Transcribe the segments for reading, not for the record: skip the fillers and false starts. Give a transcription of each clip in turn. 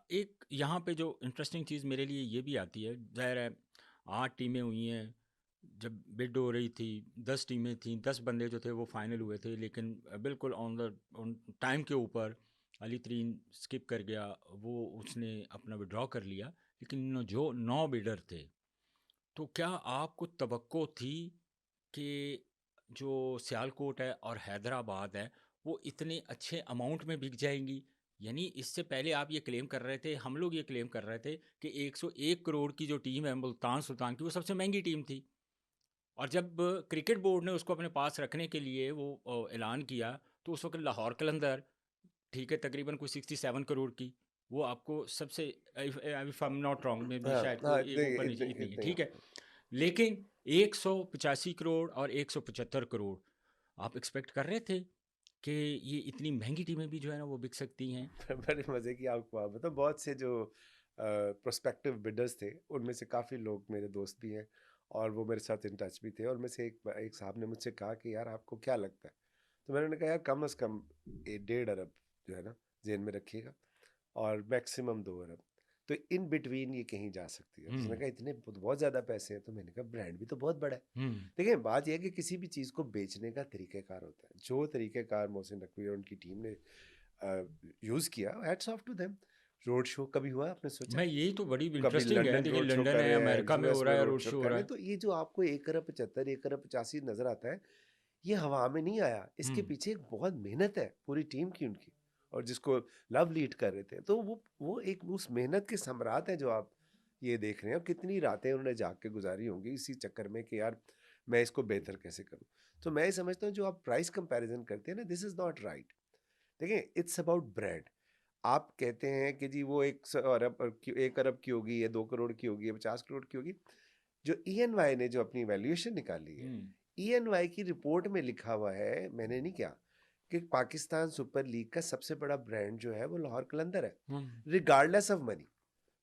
ایک یہاں پہ جو انٹرسٹنگ چیز میرے لیے یہ بھی آتی ہے، ظاہر ہے 8 ٹیمیں ہوئی ہیں، جب بڈ ہو رہی تھی 10 ٹیمیں تھیں، 10 بندے جو تھے وہ فائنل ہوئے تھے، لیکن بالکل آن ٹائم کے اوپر علی ترین اسکپ کر گیا، وہ اس نے اپنا وڈرا کر لیا، لیکن جو 9 بڈر تھے، تو کیا آپ کو توقع تھی کہ جو سیالکوٹ ہے اور حیدرآباد ہے وہ اتنے اچھے اماؤنٹ میں بک جائیں گی؟ یعنی اس سے پہلے آپ یہ کلیم کر رہے تھے، ہم لوگ یہ کلیم کر رہے تھے کہ 101 کروڑ کی جو ٹیم ہے ملتان سلطان کی، وہ سب سے مہنگی ٹیم تھی، اور جب کرکٹ بورڈ نے اس کو اپنے پاس رکھنے کے لیے وہ اعلان کیا، تو اس وقت لاہور قلندر ٹھیک ہے تقریباً کوئی 67 کروڑ کی، وہ آپ کو سب سے اف ایم ناٹ رانگ میں بھی ہاں شاید ہاں، کوئی ایک اوپر نیچے اتنی ہے، اتنے ہی ٹھیک ہے، ہوتے ہیں۔ لیکن 185 کروڑ اور 175 کروڑ آپ ایکسپیکٹ کر رہے تھے کہ یہ اتنی مہنگی ٹیمیں بھی جو ہے نا وہ بک سکتی ہیں؟ بڑے مزے کی آپ کو بات بتاؤں، بہت سے جو پروسپیکٹیو بڈرز تھے ان میں سے کافی لوگ میرے دوست بھی ہیں اور وہ میرے ساتھ ان ٹچ بھی تھے، اور میں سے ایک صاحب نے مجھ سے کہا کہ یار آپ کو کیا لگتا ہے، تو میں نے کہا یار کم از کم 1.5 ارب جو ہے نا ذہن میں رکھیے گا، اور میکسیمم 2 ارب، تو ان بٹوین یہ کہیں جا سکتی ہے۔ تو اس نے کہا اتنے بہت زیادہ پیسے ہیں، تو میں نے کہا برانڈ بھی تو بہت بڑا ہے۔ دیکھیں بات یہ ہے کہ کسی بھی چیز کو بیچنے کا طریقہ کار ہوتا ہے، جو طریقہ کار محسن نقوی اور ان کی ٹیم نے یوز کیا، hats of two them. Road show کبھی ہوا آپ نے سوچا؟ میں یہی تو بڑی کبھی انٹرسٹنگ ہے، لنڈن دیکھیں روڈ شو لنڈن ہے، کرے ہیں، امریکہ یو میں ہو ایس رہا میں ہے روڈ روڈ شو شو ہو رہا کرے، ہے۔ تو یہ جو آپ کو 1.75 ارب 1.85 نظر آتا ہے، یہ ہوا میں نہیں آیا، اس کے پیچھے ایک بہت محنت ہے پوری ٹیم کی ان کی، اور جس کو لو لیڈ کر رہے تھے، تو وہ ایک اس محنت کے ثمرات ہیں جو آپ یہ دیکھ رہے ہیں، اور کتنی راتیں انہوں نے جاگ کے گزاری ہوں گی اسی چکر میں کہ یار میں اس کو بہتر کیسے کروں۔ تو میں یہ سمجھتا ہوں جو آپ پرائس کمپیریزن کرتے ہیں نا، دس از ناٹ رائٹ۔ دیکھیں اٹس اباؤٹ برانڈ۔ آپ کہتے ہیں کہ جی وہ 1 ارب کی ہوگی، یا 2 کروڑ کی ہوگی، یا 50 کروڑ کی ہوگی۔ جو ای این وائی نے جو اپنی ویلیویشن نکالی ہے، ای این وائی کی رپورٹ میں لکھا ہوا ہے، میں نے نہیں کیا، کہ پاکستان سپر لیگ کا سب سے بڑا برانڈ جو ہے وہ لاہور قلندر ہے، regardless of money,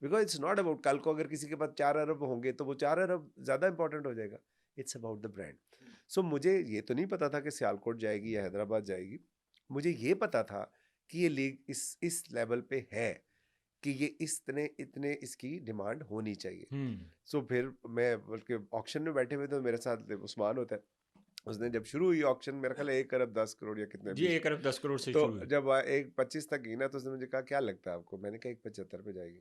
because it's not about کل کو اگر کسی کے پاس 4 ارب ہوں گے تو وہ 4 ارب زیادہ امپورٹنٹ ہو جائے گا، اٹس اباؤٹ دا برانڈ۔ سو مجھے یہ تو نہیں پتا تھا کہ سیالکوٹ جائے گی یا حیدرآباد جائے گی، مجھے یہ پتا تھا کہ یہ لیگ اس لیول پہ ہے کہ یہ اتنے اس کی ڈیمانڈ ہونی چاہیے۔ سو پھر میں بلکہ آکشن میں بیٹھے ہوئے تو میرے ساتھ عثمان ہوتا ہے، اس نے جب شروع ہوئی آکشن، میرا خیال ہے 1 ارب 10 کروڑ یا کتنے جی 1 ارب 10 کروڑ سے تو شروع ہوئی۔ جب 1.25 تک گئی نا، تو اس نے مجھے کہا کیا لگتا ہے آپ کو؟ میں نے کہا 1.75 پہ جائے گی،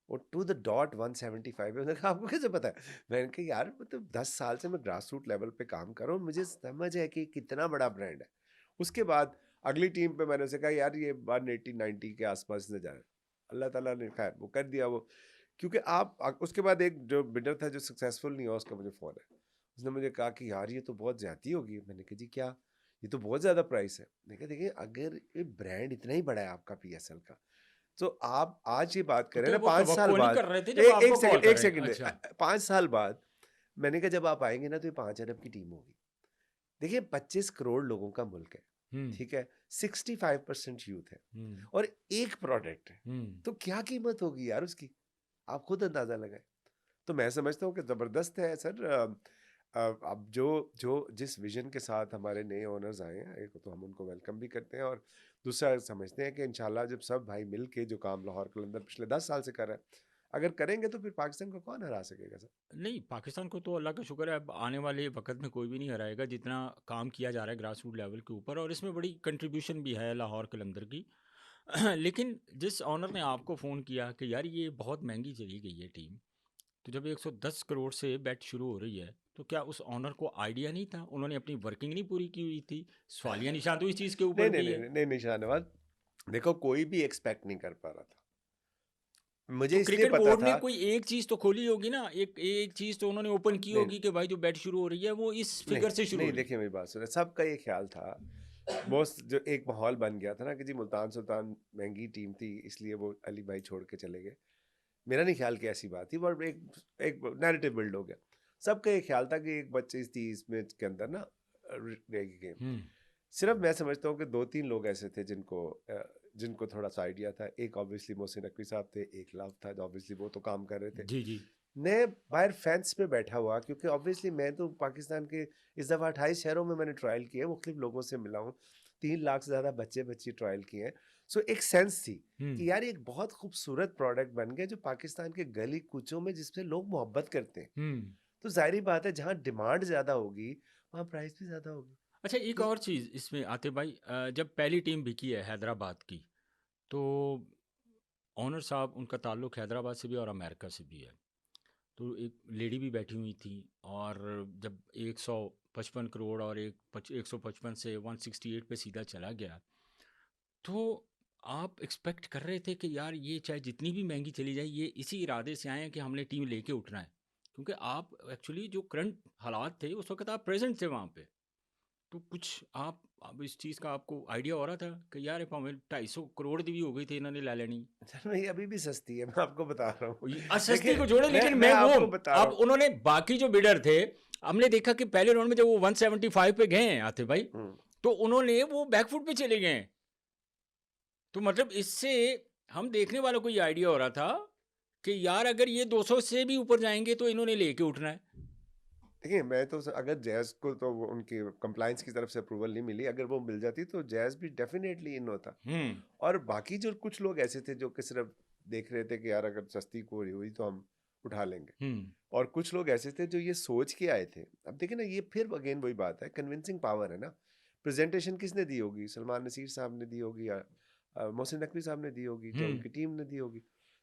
وہ ٹو دا ڈاٹ 175 ہے۔ میں نے کہا آپ کو کیسے پتا ہے؟ میں نے کہا یار مطلب 10 سال سے میں گراس روٹ لیول پہ کام کر رہا ہوں، مجھے سمجھ ہے کہ کتنا بڑا برانڈ ہے۔ اس کے بعد اگلی ٹیم پہ میں نے اسے کہا یار یہ 180-90 کے آس پاس نہ جائے، اللہ تعالیٰ نے خیر وہ کر دیا وہ، کیونکہ آپ اس کے بعد ایک جو بڈر تھا جو سکسیسفل نہیں ہوا، اس کا مجھے فون ہے، اس نے مجھے کہا کہ یار یہ تو بہت زیادتی ہوگی۔ میں نے کہا جی کیا؟ یہ تو بہت زیادہ پرائس ہے۔ میں نے کہا دیکھیں اگر یہ برانڈ اتنا ہی بڑا ہے آپ کا پی ایس ایل کا، تو آپ آج یہ بات تو کریں کیا نا وہ 5 سال توقع نہیں بعد، کر رہے تھے جب آپ کو کال کر ایک رہے ہیں؟ سیکنڈ اچھا 5 سال بعد میں نے کہا جب آپ آئیں گے نا تو یہ 5 ارب کی ٹیم ہوگی۔ دیکھیں 25 کروڑ لوگوں کا ملک ہے، ٹھیک ہے، 65% یوتھ ہے، اور ایک پروڈکٹ ہے، تو کیا قیمت ہوگی یار اس کی؟ آپ خود اندازہ لگائیں۔ تو میں سمجھتا ہوں کہ زبردست ہے سر۔ اب جو جس ویژن کے ساتھ ہمارے نئے اونرز آئے ہیں، ایک تو ہم ان کو ویلکم بھی کرتے ہیں، اور دوسرا سمجھتے ہیں کہ انشاءاللہ جب سب بھائی مل کے جو کام لاہور قلندر پچھلے 10 سال سے کر رہے ہیں اگر کریں گے تو پھر پاکستان کو کون ہرا سکے گا سر؟ نہیں، پاکستان کو تو اللہ کا شکر ہے اب آنے والے وقت میں کوئی بھی نہیں ہرائے گا، جتنا کام کیا جا رہا ہے گراس روٹ لیول کے اوپر، اور اس میں بڑی کنٹریبیوشن بھی ہے لاہور قلندر کی۔ لیکن جس آنر نے آپ کو فون کیا کہ یار یہ بہت مہنگی چلی گئی ہے ٹیم، تو جب 110 کروڑ سے بیٹ شروع ہو رہی ہے، تو کیا اس آنر کو آئیڈیا نہیں تھا؟ انہوں نے اپنی ورکنگ نہیں پوری کی ہوئی تھی؟ سوالیہ نشان تو اس چیز کے اوپر بھی ہے۔ نہیں شاہ نواز، دیکھو کوئی بھی ایکسپیکٹ نہیں کر پا رہا تھا، تو مجھے اس لیے کرکٹ پتا بورڈ نے تھا۔ کوئی ایک چیز تو کھولی ہوگی نا، ایک چیز تو انہوں نے اوپن کی نہیں ہوگی کہ بھائی جو بیٹ شروع ہو رہی ہے وہ اس فگر سے شروع نہیں ہو رہی ہے۔ دیکھیں میری بات سنیں، سب کا یہ خیال تھا، موسٹ جو ایک ماحول بن گیا تھا نا کہ جی ملتان سلطان مہنگی ٹیم تھی اس لیے وہ علی بھائی چھوڑ کے چلے گئے۔ میرا نہیں خیال کہ ایسی بات تھی، بٹ ایک نیریٹو بلڈ ہو گیا۔ سب کا یہ خیال تھا کہ ایک 25-30 منٹ کے اندر نا رہے گی گیم۔ صرف میں سمجھتا ہوں کہ 2-3 لوگ ایسے تھے جن کو تھوڑا سا آئیڈیا تھا۔ ایک آبویسلی محسن نقوی صاحب تھے، ایک لو تھا جو آبویسلی وہ تو کام کر رہے تھے، جی جی میں باہر فینس پہ بیٹھا ہوا، کیونکہ آبویسلی میں تو پاکستان کے اس دفعہ 28 شہروں میں نے ٹرائل کیے، مختلف لوگوں سے ملا ہوں، 3 لاکھ سے زیادہ بچے ٹرائل کیے ہیں، سو ایک سینس تھی ہوں کہ یار یہ ایک بہت خوبصورت پروڈکٹ بن گیا جو پاکستان کے گلی کوچوں میں جس سے لوگ محبت کرتے ہیں. ہوں تو ظاہری بات ہے جہاں ڈیمانڈ زیادہ ہوگی وہاں پرائس بھی زیادہ ہوگی. اچھا ایک یہ اور چیز اس میں آتے بھائی، جب پہلی ٹیم بکی ہے حیدرآباد کی، تو اونر صاحب ان کا تعلق حیدرآباد سے بھی اور امریکہ سے بھی ہے. تو ایک لیڈی بھی بیٹھی ہوئی تھی، اور جب 155 کروڑ اور 155 سے 168 پہ سیدھا چلا گیا، تو آپ ایکسپیکٹ کر رہے تھے کہ یار یہ چاہے جتنی بھی مہنگی چلی جائے یہ اسی ارادے سے آئے ہیں کہ ہم نے ٹیم لے کے اٹھنا ہے؟ کیونکہ آپ ایکچولی جو کرنٹ حالات تھے اس وقت آپ پریزنٹ تھے وہاں پہ، تو کچھ آپ اب اس چیز کا آپ کو آئیڈیا ہو رہا تھا کہ یار ہمیں 250 کروڑ دی بھی ہو گئی تھی انہوں نے لے لینی؟ چل میں یہ ابھی بھی سستی ہے میں آپ کو بتا رہا ہوں. سستی دیکھیں کو چھوڑے، لیکن میں میں وہ آپ کو بتا رہا اب انہوں نے باقی جو بیڈر تھے، ہم نے دیکھا کہ پہلے راؤنڈ میں جب وہ 175 پہ گئے ہیں آتے بھائی، ہوں. تو انہوں نے وہ بیک فٹ پہ چلے گئے ہیں. تو مطلب اس سے ہم دیکھنے والوں کو یہ آئیڈیا ہو رہا تھا کہ یار اگر یہ 200 سے بھی اوپر جائیں گے تو انہوں نے لے کے اٹھنا ہے. دیکھیں میں تو اگر جیز کو تو وہ ان کی کمپلائنس کی طرف سے اپروول نہیں ملی، اگر وہ مل جاتی تو جیز بھی ڈیفینیٹلی ان ہوتا. ہوں اور باقی جو کچھ لوگ ایسے تھے جو کہ صرف دیکھ رہے تھے کہ یار اگر سستی کوئی ہوئی تو ہم اٹھا لیں گے، ہوں اور کچھ لوگ ایسے تھے جو یہ سوچ کے آئے تھے. اب دیکھیں نا یہ پھر اگین وہی بات ہے، کنونسنگ پاور ہے نا. پریزنٹیشن کس نے دی ہوگی؟ سلمان نصیر صاحب نے دی ہوگی، یا محسن نقوی صاحب نے دی ہوگی، جو ان ہوں کی ٹیم نے دی ہوگی.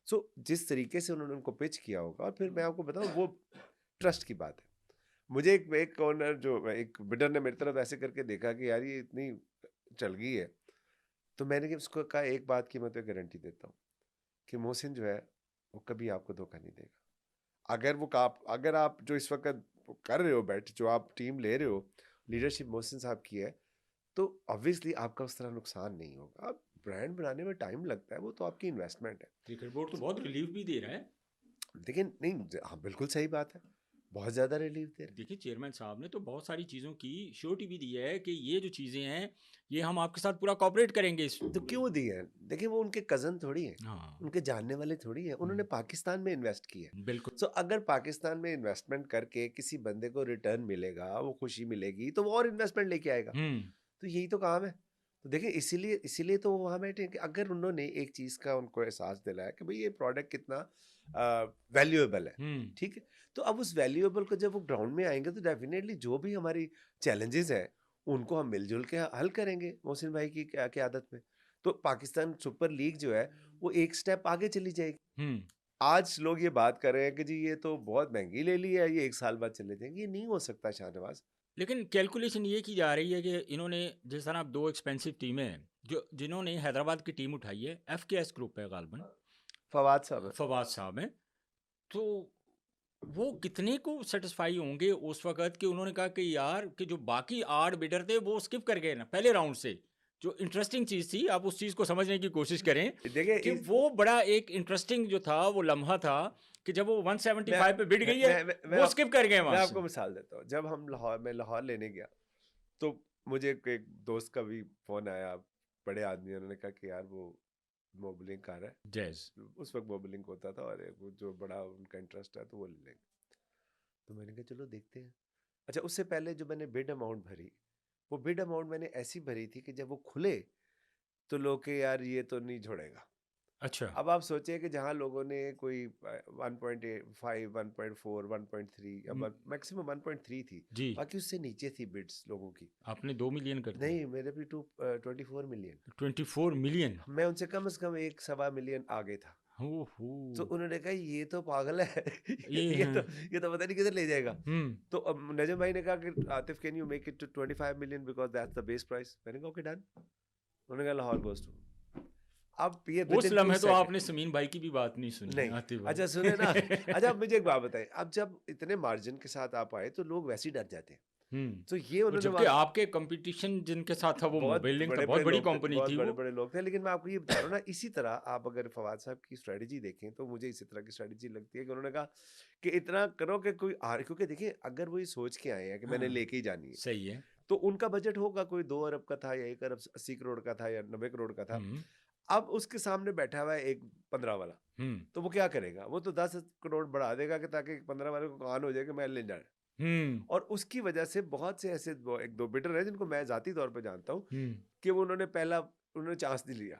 سو جس طریقے سے انہوں نے ان کو پچ کیا ہوگا، اور پھر میں آپ کو بتاؤں وہ ٹرسٹ کی بات ہے. مجھے ایک کارنر جو ایک بڈر نے میری طرف ایسے کر کے دیکھا کہ یار یہ اتنی چل گئی ہے، تو میں نے اس کو کہا ایک بات کی میں تو گارنٹی دیتا ہوں کہ محسن جو ہے وہ کبھی آپ کو دھوکہ نہیں دے گا. اگر آپ جو اس وقت کر رہے ہو بیٹ، جو آپ ٹیم لے رہے ہو، لیڈرشپ محسن صاحب کی ہے، تو obviously آپ کا اس طرح نقصان نہیں ہوگا. اب برانڈ بنانے میں ٹائم لگتا ہے، وہ تو آپ کی انویسٹمنٹ ہے. کرکٹ بورڈ تو بہت ریلیف بھی دے رہا ہے. لیکن نہیں، ہاں بالکل صحیح بات ہے، بہت زیادہ ریلیف دے رہے. دیکھیے چیئرمین صاحب نے تو بہت ساری چیزوں کی شیورٹی بھی دی ہے کہ یہ جو چیزیں ہیں یہ ہم آپ کے ساتھ پورا کوآپریٹ کریں گے. تو کیوں دی ہے؟ دیکھیں وہ ان کے کزن تھوڑی ہیں، ہاں ان کے جاننے والے تھوڑی ہیں. انہوں نے پاکستان میں انویسٹ کی ہے. بالکل. سو اگر پاکستان میں انویسٹمنٹ کر کے کسی بندے کو ریٹرن ملے گا، وہ خوشی ملے گی، تو وہ اور انویسٹمنٹ لے کے آئے گا. تو یہی تو کام ہے. تو دیکھیں اسی لیے تو وہ وہاں بیٹھے کہ اگر انہوں نے ایک چیز کا ان کو احساس دلایا کہ بھئی یہ پروڈکٹ کتنا ویلیویبل ہے، ٹھیک ہے، تو اب اس ویلیویبل کو جب وہ گراؤنڈ میں آئیں گے تو ڈیفینیٹلی جو بھی ہماری چیلنجز ہیں ان کو ہم مل جل کے حل کریں گے محسن بھائی کی قیادت میں. تو پاکستان سپر لیگ جو ہے وہ ایک سٹیپ آگے چلی جائے گی. آج لوگ یہ بات کر رہے ہیں کہ جی یہ تو بہت مہنگی لے لی ہے، یہ 1 سال بعد چلے جائیں گے. یہ نہیں ہو سکتا شاہ نواز. لیکن کیلکولیشن یہ کی جا رہی ہے کہ انہوں نے جس طرح 2 ایکسپینسو ٹیمیں ہیں جنہوں نے حیدرآباد کی ٹیم اٹھائی ہے، ایف کے ایس گروپ ہے غالباً، فواد صاحب ہیں، تو وہ کتنے کو سیٹسفائی ہوں گے اس وقت کہ انہوں نے کہا کہ یار کہ جو باقی 8 بیڈر تھے وہ اسکپ کر گئے نا پہلے راؤنڈ سے. جو انٹرسٹنگ چیز تھی آپ اس چیز کو سمجھنے کی کوشش کریں کہ وہ بڑا ایک انٹرسٹنگ جو تھا وہ لمحہ تھا کہ جب وہ 175 پہ بٹ گئی ہے وہ اسکپ کر گئے. میں آپ کو مثال دیتا ہوں، جب ہم لاہور لینے گیا تو مجھے ایک دوست کا بھی فون آیا، بڑے آدمی، انہوں نے کہا کہ یار وہ موبلنگ کر رہا ہے، جیز اس وقت موبلنگ ہوتا تھا، اور وہ جو بڑا ان کا انٹرسٹ ہے تو وہ لے لیں گے. تو میں نے کہا چلو دیکھتے ہیں. اچھا اس سے پہلے جو میں نے بڈ اماؤنٹ بھری، وہ بڈ اماؤنٹ میں نے ایسی بھری تھی کہ جب وہ کھلے تو لوگ کہ یار یہ تو نہیں چھوڑے گا. اچھا اب آپ سوچیں کہ جہاں لوگوں نے کوئی 1.5 1.4 1.3 یا میکسیمم 1.3 تھی، باقی اس سے نیچے تھی بڈس لوگوں کی. آپ نے 2 ملین کر دی؟ نہیں، میرے بھی 24 ملین. 24 ملین؟ میں ان سے کم از کم 1.25 ملین آگے تھا. تو انہوں نے کہا یہ تو پاگل ہے، یہ تو پتہ نہیں کدھر لے جائے گا. تو نجم بھائی نے کہا کہ Atif can you make it to 25 million because that's the base price. میں نے کہا اوکے ڈن. انہوں نے کہا لاہور گوز ٹو. اب یہ اس لمحے تو آپ نے سمین بھائی کی بھی بات نہیں سنی. نہیں، اچھا سنیں نا. اچھا اب مجھے ایک بات بتائیں، اب جب اتنے مارجن کے ساتھ آپ آئے تو لوگ ویسے ہی ڈر جاتے ہیں. تو یہ انہوں نے جبکہ آپ کے کمپٹیشن جن کے ساتھ تھا وہ موبائل لنک تھا، بہت بڑی کمپنی تھی، بہت بڑے لوگ تھے. لیکن میں آپ کو یہ بتا رہا ہوں نا، اسی طرح آپ اگر فواد صاحب کی اسٹریٹجی دیکھیں تو مجھے اسی طرح کی اسٹریٹجی لگتی ہے کہ انہوں نے کہا کہ اتنا کرو کہ کوئی کیونکہ دیکھیں اگر وہ یہ سوچ کے آئے ہیں کہ میں نے لے کے ہی جانی ہے، صحیح ہے، تو ان کا بجٹ ہوگا کوئی 2 ارب کا تھا یا 1 ارب 80 کروڑ کا تھا یا 90 کروڑ کا تھا. اب اس کے سامنے بیٹھا ہوا ہے ایک 15 والا، تو وہ کیا کرے گا؟ وہ تو 10 کروڑ بڑھا دے گا کہ تاکہ 15 والے کو کان ہو جائے کہ میں لے جانا. اور اس کی وجہ سے بہت سے ایسے 1-2 بڈر ہیں جن کو میں ذاتی طور پہ جانتا ہوں کہ وہ انہوں نے چانس نہیں لیا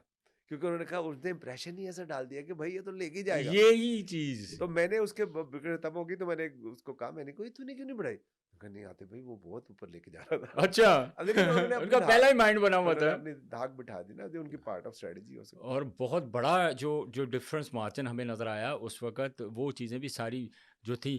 کیونکہ انہوں نے کہا اس نے امپریشن ہی ایسا ڈال دیا کہ بھائی یہ تو لے کے ہی جائے گا. یہی چیز تو میں نے اس کے بگڑ تب ہوگی تو میں نے اس کو کہا, میں نے کہا تو نے کیوں نہیں بڑھائی؟ کہا نہیں آتے بھائی, وہ بہت اوپر لے کے جا رہا تھا. اچھا اگر انہوں نے ان اپنی کا پہلا ہی مائنڈ بنا ہوا انہوں نے تھا. اپنی دھاک بٹھا دی نا, ان کی پارٹ آف اسٹریٹجی ہو سکتی. اور بہت بڑا جو ڈفرینس مارجن ہمیں نظر آیا اس وقت, وہ چیزیں بھی ساری جو تھی